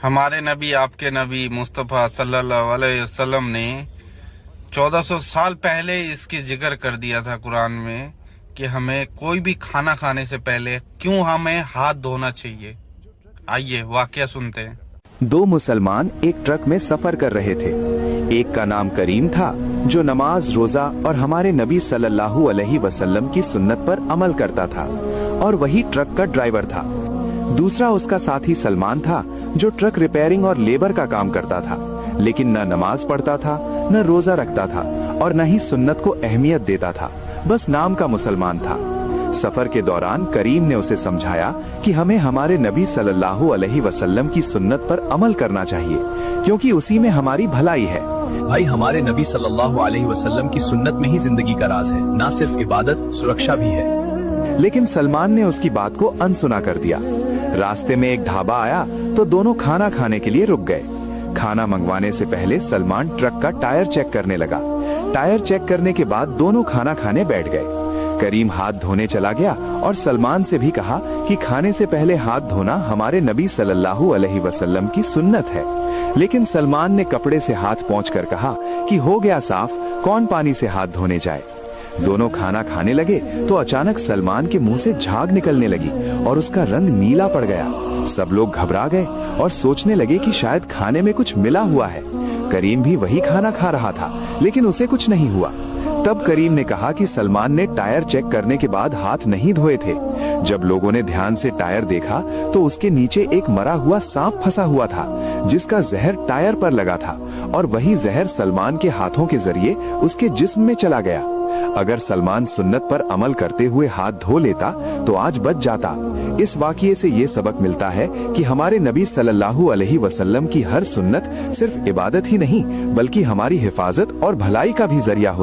हमारे नबी आपके नबी मुस्तफ़ा सल्लल्लाहु अलैहि वसल्लम ने 1400 साल पहले इसकी जिक्र कर दिया था कुरान में कि हमें कोई भी खाना खाने से पहले क्यों हमें हाथ धोना चाहिए। आइए वाकया सुनते हैं। दो मुसलमान एक ट्रक में सफर कर रहे थे। एक का नाम करीम था जो नमाज, रोजा और हमारे नबी सल्लल्लाहु अलैहि वसल्लम की सुन्नत पर अमल करता था और वही ट्रक का ड्राइवर था। दूसरा उसका साथी सलमान था जो ट्रक रिपेयरिंग और लेबर का काम करता था, लेकिन न नमाज पढ़ता था, न रोजा रखता था और न ही सुन्नत को अहमियत देता था, बस नाम का मुसलमान था। सफर के दौरान करीम ने उसे समझाया कि हमें हमारे नबी सल्लल्लाहु अलैहि वसल्लम की सुन्नत पर अमल करना चाहिए, क्योंकि उसी में हमारी भलाई है। भाई, हमारे नबी सल्लल्लाहु अलैहि वसल्लम की सुन्नत में ही जिंदगी का राज है, ना सिर्फ इबादत, सुरक्षा भी है। लेकिन सलमान ने उसकी बात को अनसुना कर दिया। रास्ते में एक ढाबा आया तो दोनों खाना खाने के लिए रुक गए। खाना मंगवाने से पहले सलमान ट्रक का टायर चेक करने लगा। टायर चेक करने के बाद दोनों खाना खाने बैठ गए। करीम हाथ धोने चला गया और सलमान से भी कहा कि खाने से पहले हाथ धोना हमारे नबी सल्लल्लाहु अलैहि वसल्लम की सुन्नत है। लेकिन सलमान ने कपड़े से हाथ पोंछकर कहा कि हो गया साफ, कौन पानी से हाथ धोने जाए। दोनों खाना खाने लगे तो अचानक सलमान के मुंह से झाग निकलने लगी और उसका रंग नीला पड़ गया। सब लोग घबरा गए और सोचने लगे कि शायद खाने में कुछ मिला हुआ है। करीम भी वही खाना खा रहा था, लेकिन उसे कुछ नहीं हुआ। तब करीम ने कहा कि सलमान ने टायर चेक करने के बाद हाथ नहीं धोए थे। जब लोगों ने ध्यान से टायर देखा तो उसके नीचे एक मरा हुआ सांप फंसा हुआ था, जिसका जहर टायर पर लगा था और वही जहर सलमान के हाथों के जरिए उसके जिस्म में चला गया। अगर सलमान सुन्नत पर अमल करते हुए हाथ धो लेता तो आज बच जाता। इस वाकये से ये सबक मिलता है कि हमारे नबी सल्लल्लाहु अलैहि वसल्लम की हर सुन्नत सिर्फ इबादत ही नहीं, बल्कि हमारी हिफाजत और भलाई का भी जरिया होती है।